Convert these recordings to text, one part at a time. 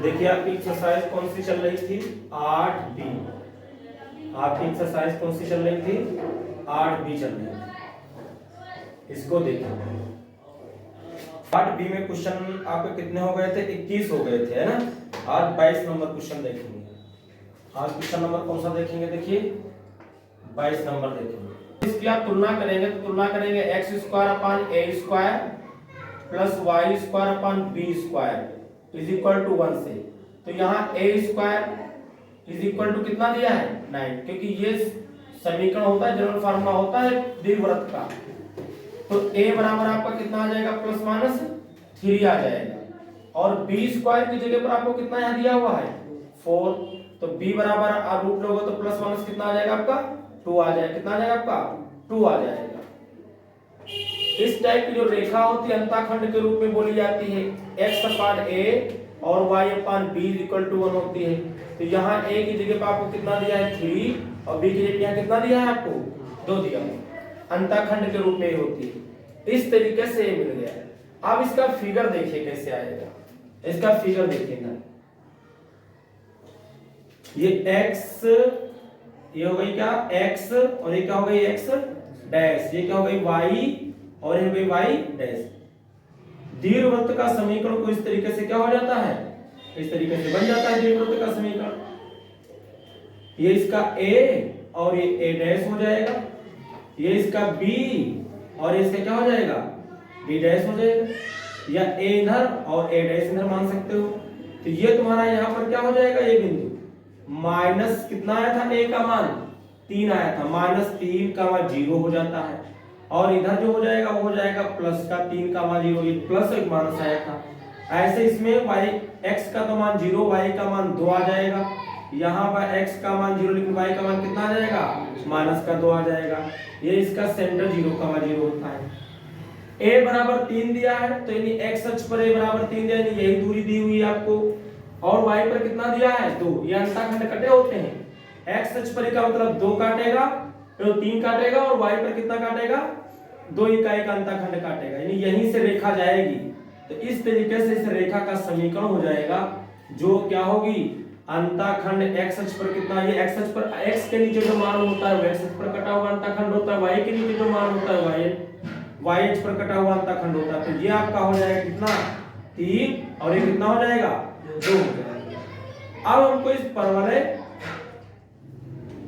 देखिए आपकी एक्सरसाइज कौन सी चल रही थी 8B। आपकी एक्सरसाइज कौन सी चल रही थी 8B चल रही थी। इसको देखिए 8B में क्वेश्चन आपके कितने हो गए थे 21 हो गए थे, है ना। आज 22 नंबर क्वेश्चन देखेंगे। आज क्वेश्चन नंबर कौन सा देखेंगे, देखिए 22 नंबर देखेंगे। इसकी आप तुलना करेंगे तो तुलना करेंगे X square upon A square plus Y square upon B square is equal to 1 से। तो यहाँ A square is equal to कितना दिया है 9, क्योंकि ये समीकरण होता है, जनरल फार्मूला होता है दीर्घवृत्त का। तो a बराबर आपका कितना आ जाएगा प्लस माइनस 3 आ जाएगा, और b स्क्वायर की जगह पर आपको कितना यहाँ दिया हुआ है 4। तो b बराबर आप रूट लोगे तो प्लस माइनस कितना आ जाएगा आपका 2 आ जाएगा। कितना आ जाएगा आपका 2 आ जाएगा। इस टाइप की जो रेखा होती है अंतःखंड के रूप में बोली जाती है, x अपान a और y upon b equal to 1 होती है। तो यहाँ a की जगह पर आपको कितना दिया है 3 और b की जगह यहाँ कितना दिया है आपको 2 दिया है। अंतःखंड के रूप में होती है। इस तरीके से ये मिल गया। अब इसका फिगर देखिए कैसे आएगा। इसका फिगर देखिएगा, ये x, ये हो गई क्या x और ये क्या हो गई x डैश, ये क्या हो गई y और ये हो गई y डैश। दीर्घवृत्त का समीकरण को इस तरीके से क्या हो जाता है, इस तरीके से बन जाता है दीर्घवृत्त का समीकरण। ये इसका a और ये a डैश हो जाएगा, ये इसका b और इसका क्या हो जाएगा b डैश हो जाएगा, या a इधर और a डैश इधर मान सकते हो। तो ये तुम्हारा यहाँ पर क्या हो जाएगा, ये बिंदु माइनस कितना आया था a का मान 3 आया था, -3 का मान 0 हो जाता है, और इधर जो हो जाएगा वो हो जाएगा प्लस का 3 का मान 0, ये प्लस एक माइनस आया था। ऐसे इसमें y x का तो मान 0, y का मान 2 आ जाएगा, यहाँ पर x का मान 0 लेकिन y का मान कितना आ जाएगा माइनस का 2 आ जाएगा। ये इसका सेंटर 0 का मान 0 होता है। a बराबर 3 दिया है, तो यानी x अक्ष पर a बराबर 3 दिया, यानी यही दूरी दी हुई है आपको, और y पर कितना दिया है 2। ये अंतःखंड कटे होते हैं। x अक्ष पर का मतलब 2 काटेगा, फिर 3 काटेगा, और y पर कितना काटेगा 2 इकाई का अंतःखंड काटेगा, यानी यहीं से रेखा जाएगी। तो इस तरीके से इस रेखा का समीकरण हो जाएगा, जो क्या होगी अंतःखंड x अक्ष पर कितना, ये x अक्ष पर x के नीचे जो मान होता है वो x अक्ष पर कटा हुआ अंतःखंड होता है, y के नीचे जो मान होता है y अक्ष पर कटा हुआ अंतःखंड होता है। तो ये आपका हो जाएगा कितना 3, और ये कितना हो जाएगा 2 हो जाएगा। अब हमको इस परवलय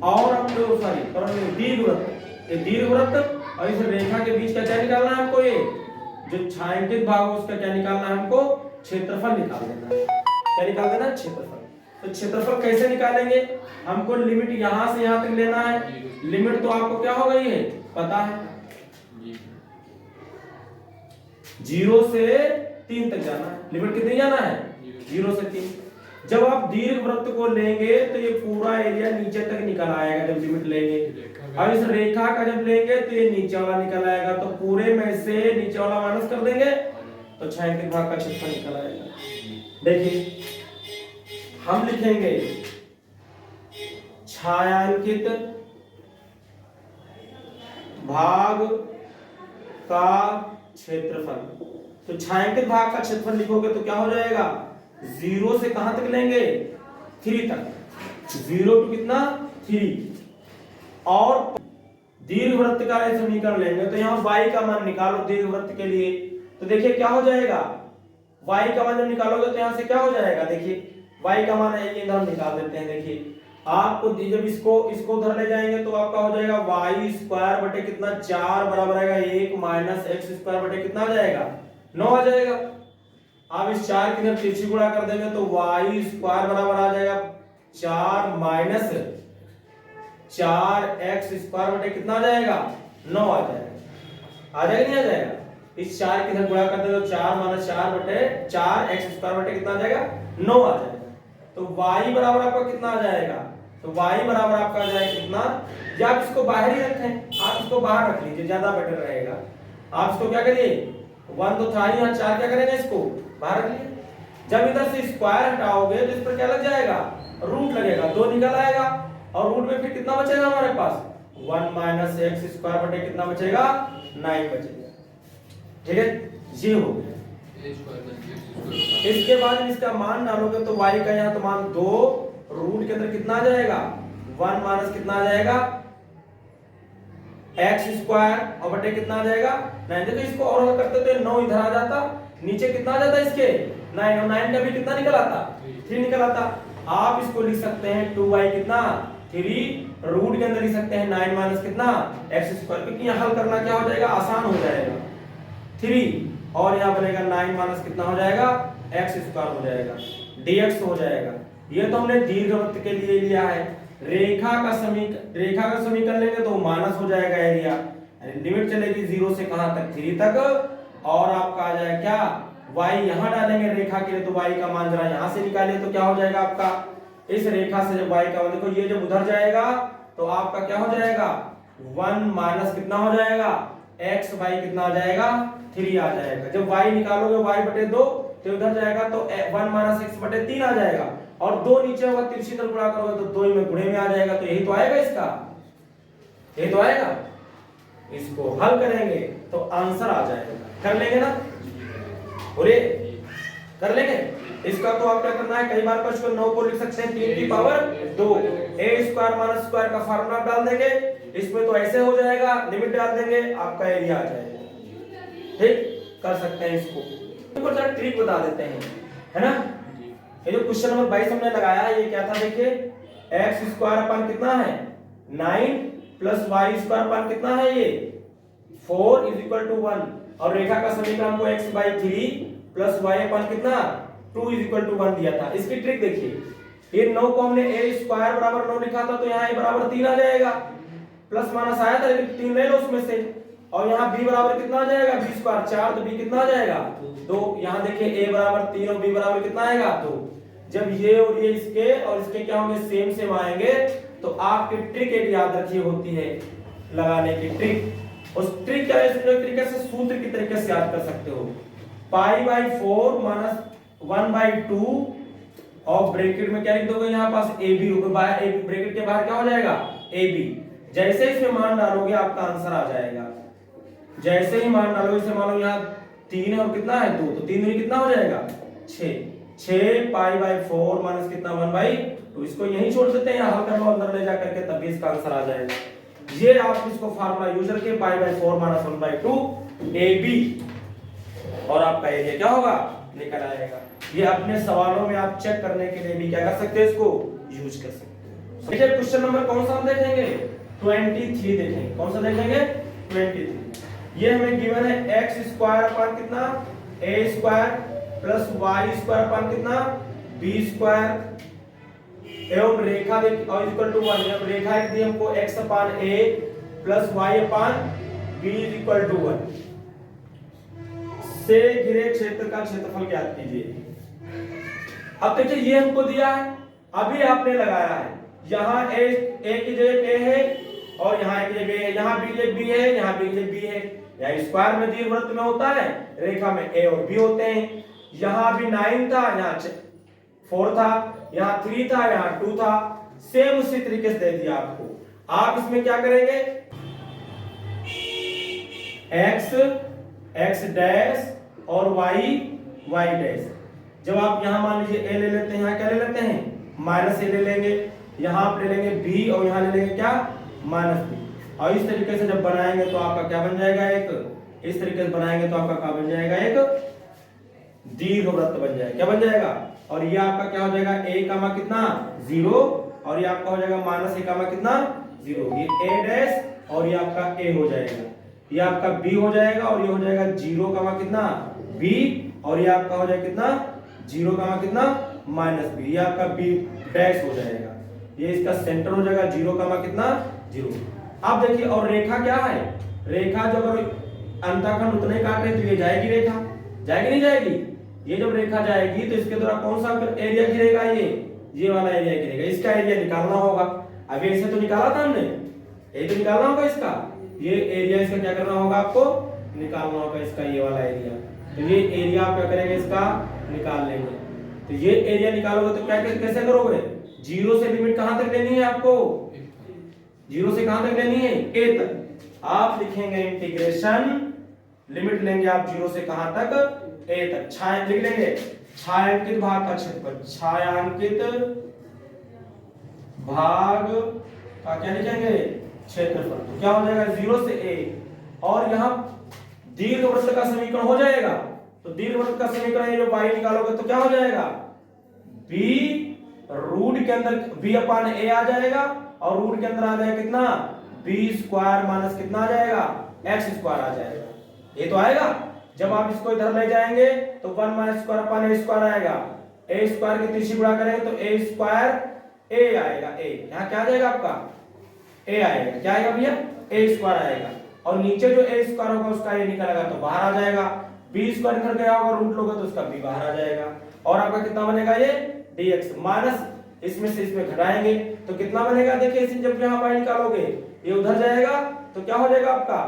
और हमको सॉरी परवलय दीर्घवृत्त, ये दीर्घवृत्त और इस रेखा के बीच का क्या निकालना है हमको, ये जो छायांकित भाग है उसका क्या निकालना है हमको, क्षेत्रफल निकाल देना है। क्या निकाल देना है क्षेत्रफल। तो क्षेत्रफल कैसे निकालेंगे, हमको लिमिट यहां से यहां तक लेना है। लिमिट तो आपको क्या हो गई है पता है, 0 से 3 तक जाना है। लिमिट कितनी जाना है 0 से 3। जब आप दीर्घवृत्त को लेंगे तो ये पूरा एरिया नीचे तक निकल आएगा जब लिमिट लेंगे। अब इस रेखा का जब लेंगे तो ये नीचे वाला निकल आएगा, तो पूरे में से नीचे वाला माइनस कर देंगे तो छायांकित भाग का क्षेत्रफल निकल आएगा। देखिए हम लिखेंगे छायांकित भाग का क्षेत्रफल। तो छायांकित भाग का क्षेत्रफल लिखोगे तो क्या हो जाएगा, 0 से कहां तक लेंगे 3 तक, 0 टू कितना 3, और दीर्घवृत्त का समीकरण लेंगे तो यहाँ y का मान निकालो दीर्घवृत्त के लिए। तो देखिए क्या हो जाएगा, y का मान जब निकालोगे तो यहाँ से क्या हो जाएगा, देखिए y का मान है ये इधर निकाल देते हैं। देखिए आपको जब इसको उधर ले जाएंगे तो आपका हो जाएगा y स्क्वायर बटे कितना 4 बराबर आएगा 1 माइनस x स्क्वायर बटे कितना आ जाएगा 9 आ जाएगा। आप इस 4 की इधर तिरछी गुणा कर देंगे तो y स्क्वायर बराबर आ जाएगा 4 माइनस 4x स्क्वायर बटे कितना आ जाएगा 9 आ जाएगा। आ जाएगा नहीं आ जाएगा, इस 4 की इधर गुणा कर देंगे तो 4 माइनस 4 बटे 4x स्क्वायर बटे कितना आ जाएगा 9 आ जाएगा। तो y बराबर आपका कितना आ जाएगा, तो y बराबर आपका आ जाएगा कितना, या आप इसको बाहर ही रखें, आप इसको बाहर रख लीजिए ज्यादा बेटर रहेगा। आप इसको क्या करिए 1 तो था ही, यहाँ 4 क्या करेंगे इसको बाहर रख लीजिए। जब इधर से स्क्वायर हटाओगे तो इस पर क्या लग जाएगा रूट लगेगा, 2 निकल आएगा, और रूट में फिर कितना बचेगा हमारे पास 1 माइनस एक्स स्क्वायर बटे कितना बचेगा 9 बचेगा। ठीक है, ये हो गया। इसके बाद इसका मान डालोगे तो y का यहाँ तो मान 2 रूट के अंदर कितना आ जाएगा 1 माइनस कितना आ जाएगा x स्क्वायर और बटे कितना आ जाएगा 9। देखो इसको और हल करते तो 9 इधर आ जाता, नीचे कितना आ जाता इसके 9 और 9 का भी कितना निकल आता 3 निकल आता। आप इसको लिख सकते हैं 2y कितना 3 रूट के अंदर लिख सकते हैं 9 माइनस कितना x स्क्वायर, क्योंकि यहाँ हल करना क्या हो जाएगा आसान हो जाएगा 3 और यहाँ बनेगा 9 माइनस कितना हो जाएगा x स्क्वायर हो जाएगा dx हो जाएगा। ये तो हमने दीर्घवृत्त के लिए लिया है। रेखा का समीकरण लेंगे तो माइनस हो जाएगा एरिया, लिमिट चलेगी 0 से कहां तक 3 तक, और आपका आ जाएगा क्या y यहां डालेंगे रेखा के लिए तो y का मान जरा यहां से निकालिए तो क्या हो जाएगा आपका इस रेखा से जब y का मान देखो ये जब उधर जाएगा तो आपका क्या हो जाएगा 1 माइनस कितना हो जाएगा x y कितना आ जाएगा 3 आ जाएगा। जब y निकालोगे y बटे 2 तो उधर जाएगा तो 1 माइनस x बटे 3 आ जाएगा, और 2 नीचे होगा तिरछी तरफ गुणा करोगे तो 2 में गुणे में आ जाएगा, तो यही तो आएगा इसका, यही तो आएगा। इसको हल करेंगे तो आंसर आ जाएगा। कर लेंगे ना, बोले कर लेंगे। इसका तो आप क्या करना है कई बार क्वेश्चन 9 को लिख सकते हैं 3 की power 2 a square minus square का फार्मूला डाल देंगे, इसमें तो ऐसे हो जाएगा, लिमिट डाल देंगे आपका एरिया आ जाएगा। ठीक कर सकते हैं इसको। तो जरा ट्रिक बता देते हैं, है ना। ये जो क्वेश्चन नंबर 22 हमने लगाया है ये क्या था देखिए, x स्क्वायर अपन कितना है 9 प्लस y स्क्वायर अपन कितना है ये 4 इज इक्वल टू 1, और रेखा का समीकरण हमको x बाई 3 प्लस y अपन कितना 2 इज इक्वल टू 1 दिया था। इसकी ट्रिक देखिए, ये 9 को हमने a स्क्वायर बराबर 9 लिखा था तो यहाँ a बराबर 3 आ जाएगा, प्लस माइनस आया था लेकिन 3 ले लो उसमें से, और यहाँ b बराबर कितना आ जाएगा b स्क्वायर 4 तो b कितना आ जाएगा 2। यहाँ देखिए a बराबर 3 और b बराबर कितना आएगा 2। जब ये और ये इसके और इसके क्या होंगे सेम सेम आएंगे तो आपकी ट्रिक एक याद रखिए होती है लगाने की ट्रिक। उस ट्रिक क्या है, तरीके से सूत्र की तरीके से याद कर सकते हो, पाई बाई 4 माइनस 1 बाई 2 और ब्रैकेट में क्या लिख दोगे यहाँ पास ab होगा, बाहर ब्रैकेट के बाहर क्या हो जाएगा ab। जैसे इसमें मान डालोगे आपका आंसर आ जाएगा, जैसे ही मान डालोगे, इसे मान लो यहाँ 3 है और कितना है 2 तो 3 में कितना हो जाएगा 6 पाई बाई 4 माइनस कितना 1 बाई 2। इसको यहीं छोड़ देते हैं, हल कर लो अंदर ले जा करके तब भी इसका आंसर आ जाएगा। ये आप इसको फार्मूला यूज करके pi by 4 minus 1 by 2 ab और आपका एरिया क्या होगा निकल आएगा। ये अपने सवालों में आप चेक करने के लिए भी क्या कर सकते हैं इसको यूज कर सकते हैं। देखिए क्वेश्चन नंबर कौन सा हम देखेंगे 23 देखेंगे, कौन सा देखेंगे 23। ये हमें गिवन है x स्क्वायर अपन कितना a square plus y square upon कितना b स्क्वायर एवं रेखा और इक्वल टू 1। अब रेखा दी हमको x upon a plus y upon b equal to 1 से घिरे क्षेत्र का क्षेत्रफल ज्ञात कीजिए। अब देखिए ये हमको दिया है, अभी आपने लगाया है, यहाँ a की जगह a है और यहाँ एक जगह है, यहाँ b जगह b है, यहाँ b जगह b है। यहाँ स्क्वायर में दीर्घवृत्त में होता है, रेखा में a और b होते हैं। यहाँ भी 9 था, यहाँ 4 था, यहाँ 3 था, यहाँ 2 था, सेम उसी तरीके से दे दिया आपको। आप इसमें क्या करेंगे x डैश और y डैश। जब आप यहाँ मान लीजिए a ले लेते हैं, यहाँ क्या ले लेते हैं माइनस a ले लेंगे, यहाँ आप ले लेंगे b और यहाँ ले लेंगे क्या माइनस b। और इस तरीके से जब बनाएंगे तो आपका क्या बन जाएगा एक, इस तरीके से बनाएंगे तो आपका क्या बन जाएगा एक दीर्घवृत्त बन जाएगा। क्या बन जाएगा, और ये आपका क्या हो जाएगा a कामा कितना 0 और ये आपका हो जाएगा माइनस a कामा कितना 0, ये a डैश और ये आपका a हो जाएगा, ये आपका b हो जाएगा और ये हो जाएगा 0 कामा कितना b और ये आपका हो जाएगा कितना 0 कामा कितना माइनस b, ये आपका b डैश हो जाएगा, ये इसका सेंटर हो जाएगा 0 कामा कितना 0। अब देखिए और रेखा क्या है, रेखा जब अंतःखंड उतने काटे तो ये जाएगी रेखा, जाएगी नहीं जाएगी, ये जब रेखा जाएगी तो इसके द्वारा कौन सा एरिया गिरेगा ये वाला एरिया गिरेगा, इसका एरिया निकालना होगा। अभी ऐसे तो निकाला था हमने, यही तो निकालना होगा इसका, ये एरिया इसका क्या करना होगा आपको निकालना होगा इसका ये वाला एरिया। तो ये एरिया आप क्या करेंगे इसका निकाल लेंगे। तो ये एरिया निकालोगे तो क्या कैसे करोगे, 0 से लिमिट कहां तक लेनी है आपको, 0 से कहां तक लेनी है a तक। आप लिखेंगे इंटीग्रेशन, लिमिट लेंगे आप 0 से कहां तक ए तक छायांकित लिख लेंगे, छायांकित भाग का क्षेत्रफल, छायांकित भाग का क्या लिखेंगे क्षेत्रफल। तो क्या हो जाएगा 0 से a, और यहाँ दीर्घवृत्त का समीकरण हो जाएगा। तो दीर्घवृत्त का समीकरण ये जो y निकालोगे तो क्या हो जाएगा b रूट के अंदर b अपान a आ जाएगा, और रूट के अंदर आ जाएगा कितना b स्क्वायर माइनस कितना आ जाएगा x स्क्वायर आ जाएगा। ये तो आएगा। जब आप इसको इधर ले जाएंगे तो 1 minus square upon a square आएगा, a स्क्वायर की तीसरी गुणा करेंगे तो a स्क्वायर a आएगा, a यहाँ क्या आ जाएगा आपका a आएगा, क्या आएगा भैया a स्क्वायर आएगा, और नीचे जो a स्क्वायर होगा उसका a निकलेगा तो बाहर आ जाएगा, b स्क्वायर इधर गया होगा रूट लोगे तो उसका b बाहर आ जाएगा, और आपका कितना बनेगा ये dx माइनस इसमें से इसमें घटाएंगे तो कितना बनेगा, देखिए इसे जब यहाँ y निकालोगे ये उधर जाएगा तो क्या हो जाएगा आपका,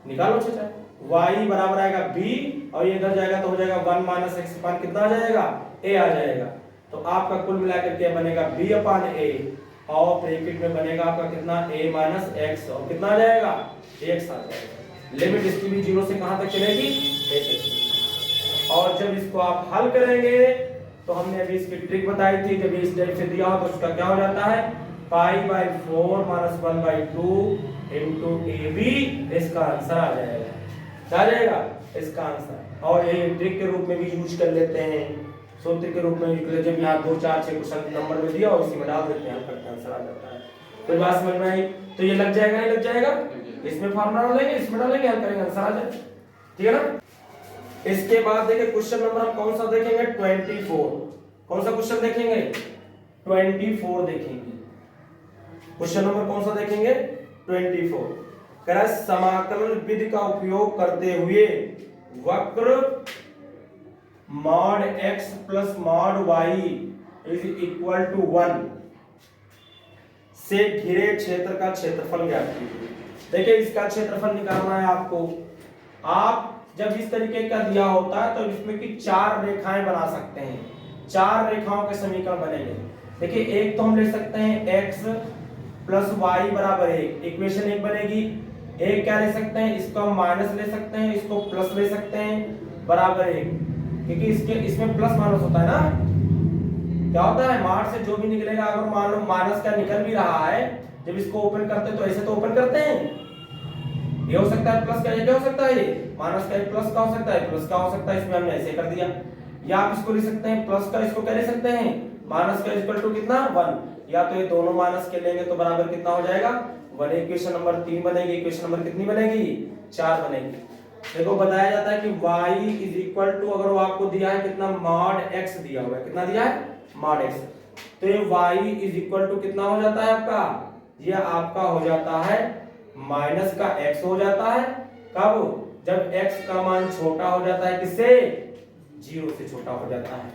निकालो चाचा, y बराबर आएगा b और ये इधर जाएगा तो हो जाएगा 1 माइनस x अपान कितना आ जाएगा a आ जाएगा। तो आपका कुल मिलाकर के बनेगा b अपान a, और ब्रैकेट में बनेगा आपका कितना a माइनस x, और कितना आ जाएगा x आ जाएगा। लिमिट इसकी भी 0 से कहां तक चलेगी a तक। और जब इसको आप हल करेंगे तो हमने अभी इसकी ट्रिक बताई थी, जब इस टाइप से दिया हो तो उसका क्या हो जाता है π/4 माइनस 1/2 इनटू ab, इसका आंसर आ जाएगा, क्या आ जाएगा इसका आंसर। और ये ट्रिक के रूप में भी यूज कर लेते हैं, सूत्र के रूप में यूज कर लेते हैं, जब यहाँ 2 4 6 क्वेश्चन नंबर में दिया और इसी में डाल देते हैं, करते आंसर आ जाता है। कोई बात समझ में आई? तो ये लग जाएगा, नहीं लग जाएगा, इसमें फार्मूला डालेंगे इसमें डालेंगे, हल करेंगे आंसर आ जाए, ठीक है ना। इसके बाद देखिए क्वेश्चन नंबर हम कौन सा देखेंगे 24, कौन सा क्वेश्चन देखेंगे 24 देखेंगे। क्वेश्चन नंबर कौन सा देखेंगे 24। कह रहा है समाकलन विधि का उपयोग करते हुए वक्र mod x plus mod y is equal to 1 से घिरे क्षेत्र का क्षेत्रफल ज्ञात कीजिए। देखिए इसका क्षेत्रफल निकालना है आपको। आप जब इस तरीके का दिया होता है तो इसमें की 4 रेखाएं बना सकते हैं, 4 रेखाओं के समीकरण बनेंगे। देखिए एक तो हम ले सकते हैं x प्लस वाई बराबर 1, इक्वेशन 1 बनेगी। एक क्या ले सकते हैं, इसको हम माइनस ले सकते हैं, इसको प्लस ले सकते हैं बराबर 1, क्योंकि इसमें प्लस माइनस होता है ना। क्या होता है मार्च से जो भी निकलेगा, अगर मान लो माइनस का निकल भी रहा है, जब इसको ओपन करते हैं तो ऐसे तो ओपन करते हैं, ये हो सकता है प्लस का, ये क्या हो सकता है, ये माइनस का, प्लस का हो सकता है, प्लस का हो सकता है, इसमें हमने ऐसे कर दिया। या आप इसको ले सकते हैं प्लस का, इसको क्या ले सकते हैं माइनस का इक्वल टू कितना 1, या तो ये दोनों माइनस के लेंगे तो बराबर कितना हो जाएगा 1। इक्वेशन नंबर 3 बनेगी, इक्वेशन नंबर कितनी बनेगी 4 बनेगी। देखो बताया जाता है कि y इज इक्वल टू, अगर वो आपको दिया है कितना मॉड x दिया हुआ है, कितना दिया है मॉड x, तो ये y इज इक्वल टू कितना हो जाता है आपका, ये आपका हो जाता है माइनस का x हो जाता है। कब, जब x का मान छोटा हो जाता है किससे, 0 से छोटा हो जाता है।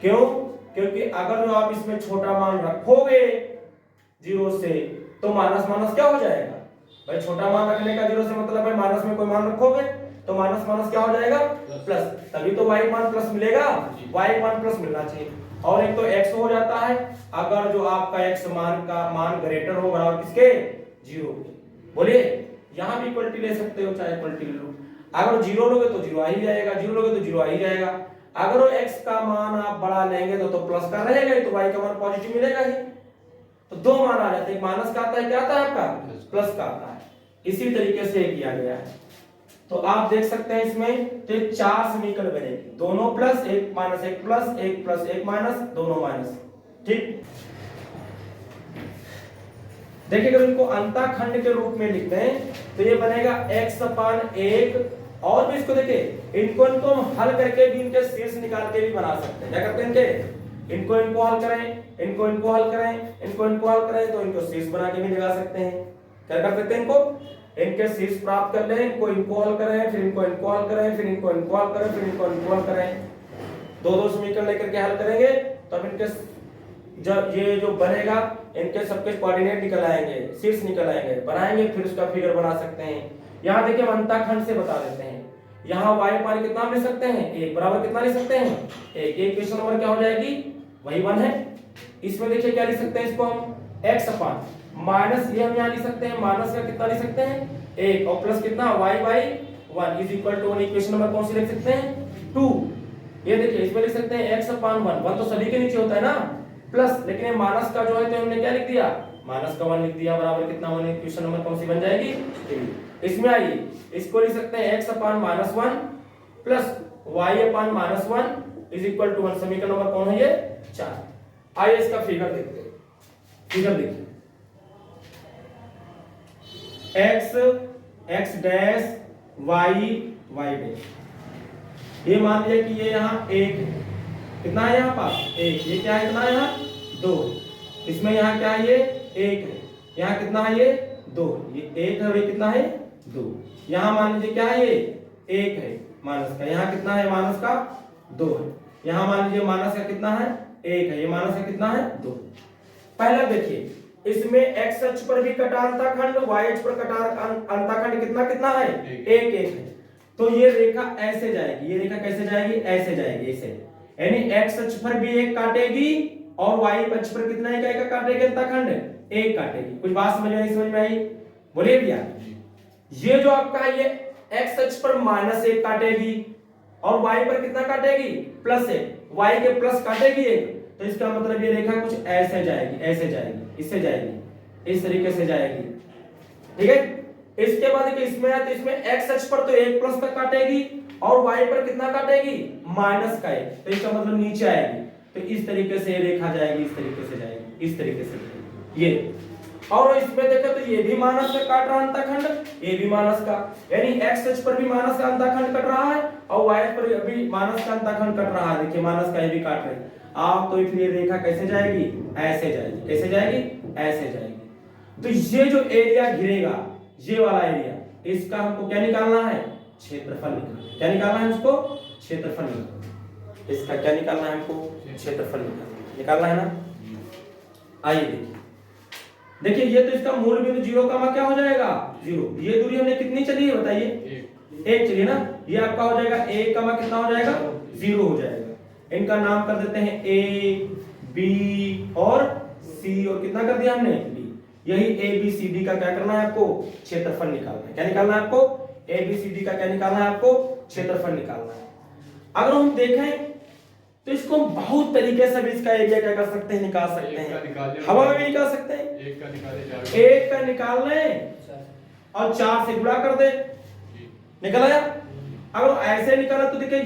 क्यों, क्योंकि अगर जो आप इसमें छोटा मान रखोगे 0 से तो माइनस माइनस क्या हो जाएगा भाई, छोटा मान रखने का 0 से मतलब है माइनस में कोई मान रखोगे तो माइनस माइनस क्या हो जाएगा प्लस, तभी तो y मान प्लस मिलेगा, y मान प्लस मिलना चाहिए। और एक तो x हो जाता है, अगर जो आपका x मान का मान ग्रेटर हो बराबर किसके 0 के, बोलिए यहां भी इक्वलिटी ले सकते हो, चाहे इक्वलिटी ले लो। अगर 0 लोगे तो 0 आ ही जाएगा, 0 लोगे तो 0 आ ही जाएगा। अगर वो x का मान आप बड़ा लेंगे तो प्लस का रहेगा ही, तो y का मान पॉजिटिव मिलेगा ही। तो 2 मान आ जाते हैं, माइनस का आता है, क्या आता है आपका प्लस का आता है। इसी तरीके से किया गया है। तो आप देख सकते हैं इसमें तो 4 समीकरण बनेंगे, दोनों प्लस, एक माइनस, एक प्लस, एक प्लस, एक माइनस, दोनों माइनस, ठीक। देखिए अगर इनको अंताखंड के रूप में लिखते हैं तो ये बनेगा x अपान 1, और भी इसको देखिए इनको हम हल करके भी इनके शीर्ष निकाल के भी बना सकते हैं। क्या करते हैं इनको हल करें, इनको हल करें, इनको हल करें तो इनको शीर्ष बना के भी लगा सकते हैं। क्या कर सकते हैं, इनके शीर्ष प्राप्त कर लें, इनको हल करें, फिर इनको हल करें, फिर इनको हल करें, फिर इनको हल करें, 2 समीकरण लेकर के हल करेंगे तो अब इनके जब ये जो बनेगा इनके सबके कोऑर्डिनेट निकल आएंगे, शीर्ष निकल आएंगे, बनाएंगे, फिर उसका फिगर बना सकते हैं। यहाँ देखिए हम अंताखंड से बता देते हैं। यहाँ y पानी कितना ले सकते हैं 1 बराबर कितना ले सकते हैं 1, इक्वेशन नंबर क्या हो जाएगी वही 1 है। इसमें देखिए क्या लिख सकते हैं, इसको हम x अपान माइनस, ये हम यहाँ लिख सकते हैं माइनस का कितना लिख सकते हैं 1, और प्लस कितना y by 1 is equal to 1 equation number कौन सी लिख सकते हैं 2। ये देखिए इसमें लिख सकते हैं x अपान 1 तो सभी के नीचे होता है ना प्लस, लेकिन ये माइनस का जो है तो हमने क्या लिख दिया माइनस का 1 लिख दिया बराबर कितना 1 इक्वेशन नंबर कौन सी बन जाएगी 3। इसमें आइए इसको लिख सकते हैं x upon -1 plus y upon -1 is equal to 1। समीकरण नंबर कौन है ये 4। आइए इसका फिगर देखते हैं। फिगर देखिए x डैश y डैश, ये मान लिया कि ये यहाँ 1 है, कितना है यहाँ पास 1, ये क्या है कितना है यहाँ 2, इसमें यहाँ क्या है ये 1 है, यहाँ कितना है ये 2, ये 1 है और ये कितना है 2, यहाँ मान लीजिए क्या है ये 1 है माइनस का, यहाँ कितना है माइनस का 2 है, यहाँ मान लीजिए माइनस का कितना है 1 है, ये माइनस का कितना है 2। पहला देखिए इसमें x अक्ष पर भी कटा अंतःखंड y अक्ष पर कटा अंतःखंड कितना कितना है 1 है, तो ये रेखा ऐसे जाएगी, ये रेखा कैसे जाएगी ऐसे जाएगी ऐसे, यानी x अक्ष पर भी 1 काटेगी और y अक्ष पर कितना एक काटेगी अंतःखंड 1 काटेगी। कुछ बात समझ में नहीं समझ में आई बोलिए भैया। ये जो आपका है ये x अक्ष पर -1 काटेगी और y पर कितना काटेगी +1, y के प्लस काटेगी 1, तो इसका मतलब ये रेखा कुछ ऐसे जाएगी ऐसे जाएगी इससे जाएगी इस तरीके से जाएगी, ठीक है। इसके बाद देखिए इसमें है तो इसमें x अक्ष पर तो 1 प्लस का काटेगी और y पर कितना काटेगी माइनस का 1, तो इसका मतलब नीचे आएगी, तो इस तरीके से ये रेखा जाएगी इस तरीके से जाएगी इस तरीके से ये। और इसमें देखो तो ये भी माइनस का काट रहा है अंतःखंड, ये भी माइनस का, यानी x अक्ष पर भी माइनस का अंतःखंड कट रहा है और y पर भी माइनस का अंतःखंड कट रहा है, देखिए माइनस का ये भी काट रहे हैं आप, तो फिर ये रेखा कैसे जाएगी ऐसे जाएगी, कैसे जाएगी ऐसे जाएगी। तो ये जो एरिया घिरेगा ये वाला एरिया, इसका हमको क्या निकालना है क्षेत्रफल निकालना है। क्या निकालना है उसको क्षेत्रफल निकालना, इसका क्या निकालना है हमको क्षेत्रफल निकालना है ना। आइए देखिए ये तो इसका मूल बिंदु 0 का क्या हो जाएगा 0, ये दूरी हमने कितनी चली है बताइए 1 चलिए ना, ये आपका हो जाएगा 1 का कितना हो जाएगा 0 हो जाएगा। इनका नाम कर देते हैं A B और C, और कितना कर दिया हमने B। यही A B C D का क्या करना है आपको क्षेत्रफल निकालना है। क्या निकालना है आपको A B C D का क्या निकालना है आपको क्षेत्रफल निकालना है। अगर हम देखें तो इसको हम बहुत तरीके से भी इसका एरिया क्या कर सकते हैं निकाल सकते हैं, हवा में भी निकाल सकते हैं, 1 का निकाल लें और 4 से गुणा कर दे, निकल आया। अगर ऐसे निकाला तो देखिए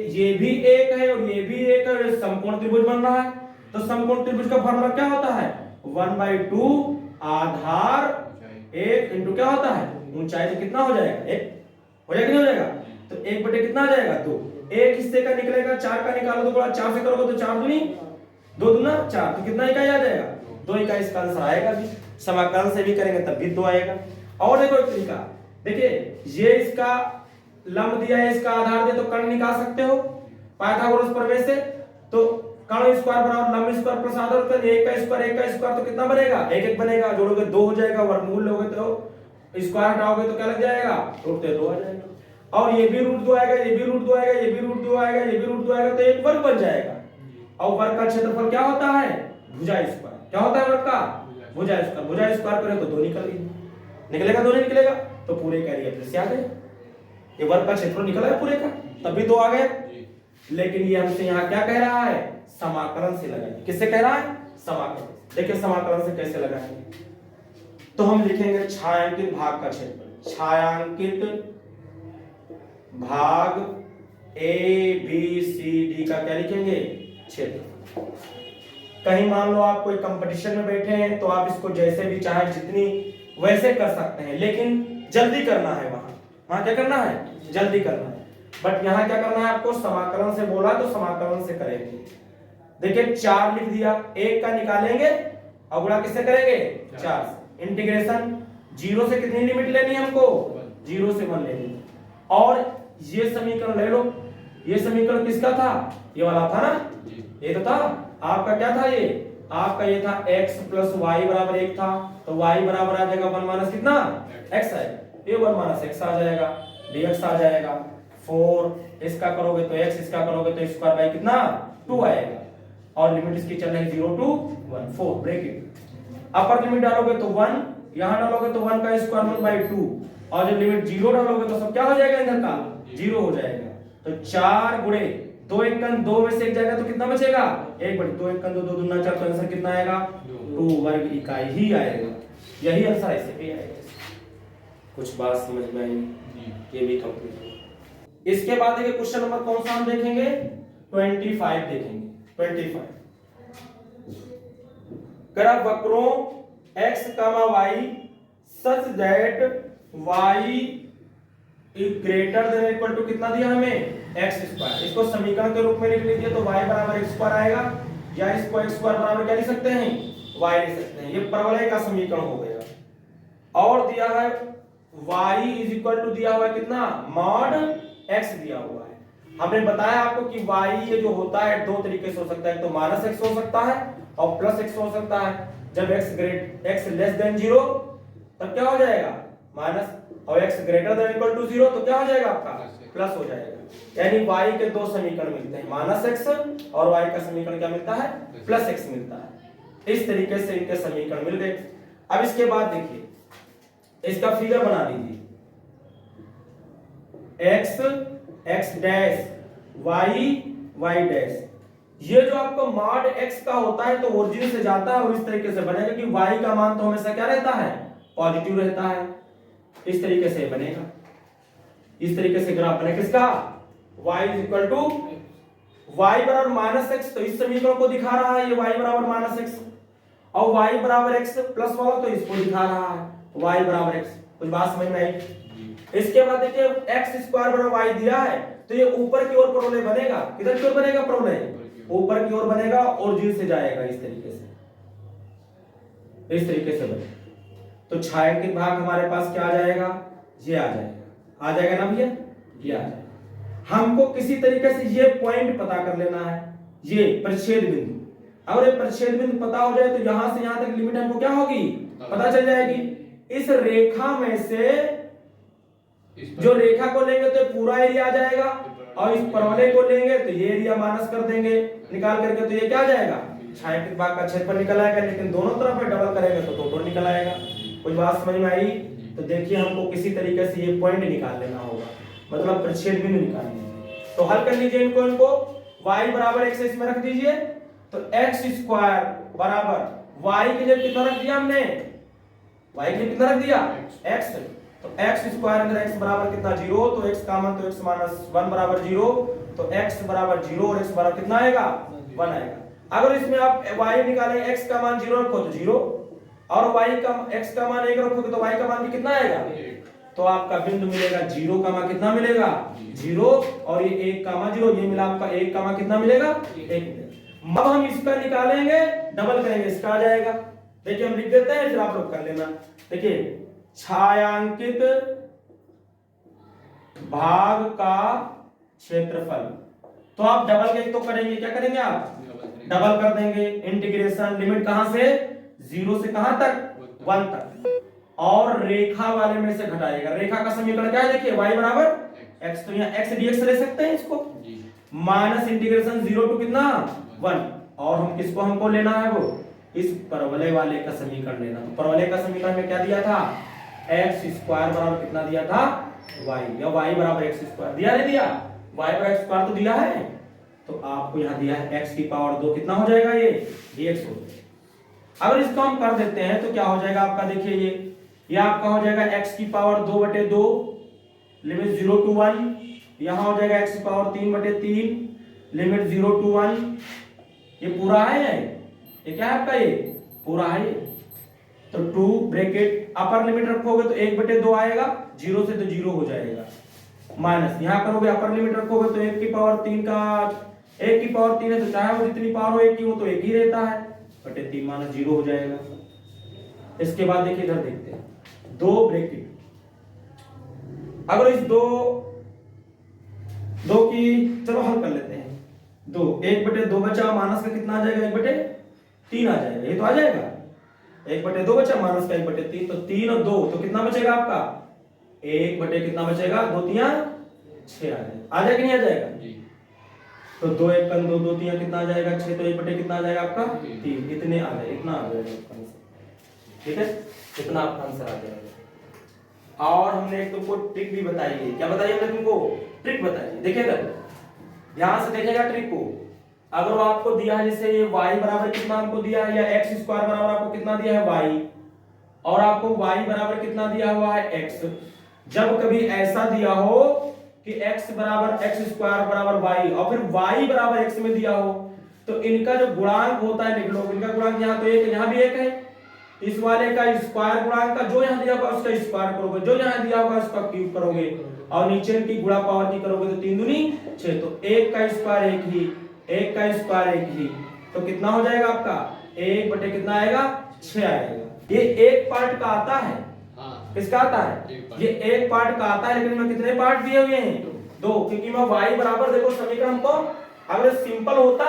ये भी 1 है और ये भी 1 है, और समकोण त्रिभुज बन रहा है, तो समकोण त्रिभुज का फॉर्मूला क्या होता है 1/2 आधार 1 इंटू क्या होता है ऊंचाई, तो कितना हो जाएगा 1 हो जाएगा नहीं हो जाएगा, तो 1 बटे कितना आ जाएगा 2, एक हिस्से का निकलेगा 4 का निकालो तो बड़ा 4 से करोगे तो 4 दूनी 2 दूना 4, तो कितना इकाई आ जाएगा 2 इकाई, इसका आंसर आएगा भी। समाकलन से भी करेंगे तब भी 2 आएगा। और देखो एक तरीका, देखिए ये इसका लंब दिया है इसका आधार दे तो कर्ण निकाल सकते हो पाइथागोरस प्रमेय से, तो कर्ण स्क्वायर बराबर लंब स्क्वायर प्लस आधार का 1 का स्क्वायर तो कितना बनेगा 1 बनेगा, जोड़ोगे 2 हो जाएगा, वर्गमूल लोगे तो स्क्वायर हटाओगे तो क्या लग जाएगा रूट 2 आ जाएगा, और ये भी रूट 2 आएगा, ये भी रूट 2 आएगा, ये भी रूट 2 आएगा, ये भी रूट 2 आएगा, तो एक वर्ग बन जाएगा। और वर्ग का क्षेत्रफल क्या होता है भुजा स्क्वायर, क्या होता है वर्ग का भुजा स्क्वायर करें तो 2 निकलेगा 2 नहीं निकलेगा तो पूरे का एरिया फिर से आ गया, ये वर्ग का क्षेत्रफल निकला है पूरे का तब भी 2 आ गया। लेकिन ये हमसे यहाँ क्या कह रहा है समाकलन से लगाएंगे, किससे कह रहा है समाकलन। देखिए समाकलन से कैसे लगाएंगे, तो हम लिखेंगे छायांकित भाग का क्षेत्रफल, छायांकित भाग A B C D का क्या लिखेंगे क्षेत्रफल। कहीं मान लो आप कोई कंपटीशन में बैठे हैं तो आप इसको जैसे भी चाहे जितनी वैसे कर सकते हैं, लेकिन जल्दी करना है, वहां क्या करना है जल्दी करना है, बट यहाँ क्या करना है आपको समाकलन से बोला तो समाकलन से करेंगे। देखिए 4 लिख दिया, 1 का निकालेंगे और गुणा किससे करेंगे 4 से, इंटीग्रेशन 0 से कितनी लिमिट लेनी है हमको 0 से 1 लेनी है। और ये समीकरण ले लो, ये समीकरण किसका था ये वाला था ना, ये तो था आपका, क्या था ये आपका, ये था x प्लस वाई बराबर 1 था, तो y बराबर आ जाएगा 1 माइनस कितना x है, ये 1 माइनस x आ जाएगा, dx आ जाएगा 4, इसका करोगे तो x, इसका करोगे तो स्क्वायर बाई कितना 2 आएगा, और लिमिट इसकी चल रही 0 to 1 4 ब्रैकेट, अपर लिमिट डालोगे तो 1, यहां डालोगे तो 1 का स्क्वायर 1/2, और जब लिमिट 0 डालोगे तो सब क्या हो जाएगा, इधर का 0 हो जाएगा। तो 4 गुणे 2 एकन 2 में से एक जाएगा तो कितना बचेगा, 1 बटे 2 एकन 2 2 दूना 4, तो आंसर कितना आएगा, 2 वर्ग इकाई ही आएगा। यही आंसर ऐसे भी आएगा। कुछ बात समझ में आई, ये भी कंप्लीट हो। इसके बाद देखिए क्वेश्चन नंबर कौन सा हम देखेंगे, 25 देखेंगे। 25 करा वक्रों x, y such that y is greater than equal to कितना दिया हमें, x स्क्वायर। इसको समीकरण के रूप में लिख लीजिए तो y बराबर x स्क्वायर आएगा, या इसको x स्क्वायर बराबर क्या लिख सकते हैं, y लिख सकते हैं। ये परवलय का समीकरण हो गया। और दिया है y इज इक्वल टू दिया हुआ है कितना, मॉड x दिया हुआ है। हमने बताया आपको कि y ये जो होता है दो तरीके से हो सकता है, तो माइनस x हो सकता है और प्लस x हो सकता है। जब x लेस देन 0 तब क्या हो जाएगा, माइनस, और x greater than equal to 0 तो क्या हो जाएगा आपका, प्लस हो जाएगा। यानी y के दो समीकरण मिलते हैं, माइनस x, और y का समीकरण क्या मिलता है, प्लस x मिलता है। इस तरीके से इनके समीकरण मिल गए। अब इसके बाद देखिए इसका फिगर बना लीजिए, x डैश y डैश। ये जो आपको मॉड x का होता है तो ओरिजिन से जाता है और इस तरीके से बनेगा कि y का मान तो हमेशा क्या रहता है, पॉजिटिव रहता है। इस तरीके से बनेगा, इस तरीके से ग्राफ बनेगा किसका, y is equal to y बराबर माइनस x, तो इस समीकरण को दिखा रहा है ये y बराबर माइनस x, और y बराबर x प्लस वाला तो इसको दिखा रहा है y बराबर x। कुछ बात समझ में आई। इसके बाद देखिए x स्क्वायर बराबर y दिया है तो ये ऊपर की ओर परवलय बनेगा, किधर की ओर बनेगा परवलय, ऊपर की ओर बनेगा, ओरिजिन से जाएगा इस तरीके से, इस तरीके से बनेगा। तो छायांकित भाग हमारे पास क्या आ जाएगा, ये आ जाएगा ना भैया, ये आ जाएगा। हमको किसी तरीके से ये पॉइंट पता कर लेना है, ये परिच्छेद बिंदु। अगर ये परिच्छेद बिंदु पता हो जाए तो यहां से यहां तक लिमिट हमको क्या होगी, पता चल जाएगी। इस रेखा में से जो रेखा को लेंगे तो पूरा एरिया आ जाएगा, और इस परवलय को लेंगे तो ये एरिया माइनस कर देंगे निकाल करके, तो ये क्या आ जाएगा, छायांकित भाग का क्षेत्रफल निकल आएगा। लेकिन दोनों तरफ डबल करेंगे तो टोटल निकल आएगा। कुछ बात समझ में आई। तो देखिए हमको किसी तरीके से ये पॉइंट निकाल लेना होगा, मतलब परिच्छेद बिंदु निकाल लीजिए। तो हल कर लीजिए इनको y बराबर x इसमें रख दीजिए, तो x स्क्वायर बराबर y के लिए कितना रख दिया हमने, y के लिए कितना रख दिया, x। तो x स्क्वायर अंदर x बराबर कितना 0, तो x का मान तो x माइनस 1 बराबर 0, तो x बराबर 0 और x बराबर कितना आएगा, 1 आएगा। अगर इसमें आप y निकालें, x का मान 0 रखो तो 0, और y का x का मान 1 रखोगे तो y का मान भी कितना आएगा, तो आपका बिंदु मिलेगा 0 का मान कितना मिलेगा, 0, और ये 1 का मान 0, ये मिला आपका 1 का मान कितना मिलेगा, 1 मिलेगा। अब हम इसका निकालेंगे, डबल करेंगे, इसका आ जाएगा। देखिए हम लिख देते हैं, फिर आप लोग कर लेना। देखिए छायांकित भाग का क्षेत्रफल, तो आप डबल के तो करेंगे, क्या करेंगे आप, डबल कर देंगे। इंटीग्रेशन लिमिट कहां से, 0 से कहां तक, 1 तक, और रेखा वाले में से घटाएगा। रेखा का समीकरण क्या है, देखिए y बराबर x, तो यहाँ x dx ले सकते हैं इसको, माइनस इंटीग्रेशन 0 टू कितना 1, और हम किसको हमको लेना है, वो इस परवलय वाले का समीकरण लेना। तो परवलय का समीकरण में क्या दिया था, x स्क्वायर बराबर कितना दिया था, y, या y बराबर x स्क्वायर दिया, नहीं दिया, y बराबर x स्क्वायर तो दिया है, तो आपको यहाँ दिया है x की पावर 2 कितना हो जाएगा, ये dx हो जाएगा। अगर इसको हम कर देते हैं तो क्या हो जाएगा आपका, देखिए ये आपका हो जाएगा x की पावर 2/2 लिमिट 0 टू 1, यहाँ हो जाएगा x की पावर 3/3 लिमिट 0 टू 1। ये पूरा है, ये क्या है आपका, ये पूरा है ये। तो 2 ब्रैकेट अपर लिमिट रखोगे तो 1/2 आएगा, 0 से तो 0 हो जाएगा, माइनस यहाँ करोगे अपर लिमिट रखोगे तो 1 की पावर 3 का 1 की पावर 3 है, तो चाहे वो जितनी पावर हो 1 की हो तो 1 ही रहता है, बटे 3 माइनस 0 हो जाएगा। इसके बाद देखिए इधर देखते हैं, 2 ब्रैकेट, अगर इस दो की चलो हल कर लेते हैं। 1/2 बचा, माइनस का कितना आ जाएगा, 1/3 आ जाएगा, ये तो आ जाएगा 1/2 बचा, माइनस का 1/3, तो 3 और 2 तो कितना बचेगा आपका, 1 कितना बचेगा, 2 3 6 आ जाएगा कि नहीं आ जाएगा, तो 2 1 कम 2 2 3 कितना आ जाएगा, 6, तो 1 कितना आ जाएगा आपका 3, इतने आ जाएगा, इतना आ जाएगा आपका आंसर। ठीक है, इतना आपका आंसर आ जाएगा। और हमने एक तुमको ट्रिक भी बताई है। क्या बताई हमने तुमको? ट्रिक बताई है। देखिए इधर ध्यान से देखेगा ट्रिक को। अगर वो आपको दिया है जैसे ये y बराबर कितना हमको दिया है, या x स्क्वायर बराबर आपको कितना दिया है y, और आपको y बराबर कितना दिया हुआ है x। जब कभी ऐसा दिया हो कि x बराबर x स्क्वायर बराबर y और फिर y बराबर x में दिया हो, तो इनका जो गुणांक होता है लिख लो। इनका गुणांक यहाँ तो एक है, यहाँ भी एक है। इस वाले का स्क्वायर गुणांक का जो यहाँ दिया होगा उसका स्क्वायर करोगे, जो यहाँ दिया होगा उसका क्यूब करोगे, और नीचे की गुणा पावर की करोगे तो 3 दूनी 6। तो एक का स्क्वायर एक ही, एक का स्क्वायर एक ही, तो कितना हो जाएगा आपका 1 बटे कितना आएगा 6 आएगा। ये एक पार्ट का आता है। किसका आता है? ये एक पार्ट का आता है, लेकिन इसमें कितने पार्ट दिए हुए हैं? 2। क्योंकि मैं y बराबर देखो समीकरण को अगर सिंपल होता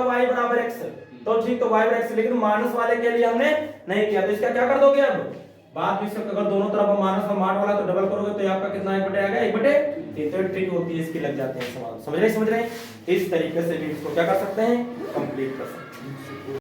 y बराबर x तो ठीक, तो y बराबर x, लेकिन माइनस वाले के लिए हमने नहीं किया, तो इसका क्या कर दोगे अब बात में? अगर दोनों तरफ माइनस और मार्ट वाला तो डबल करोगे तो आपका कितना 1 बटे आएगा 1 बटे 3। तो ट्रिक होती है इसकी, लग जाते हैं सवाल। समझ रहे? इस तरीके से भी इसको क्या कर सकते हैं, कंप्लीट कर सकते हैं।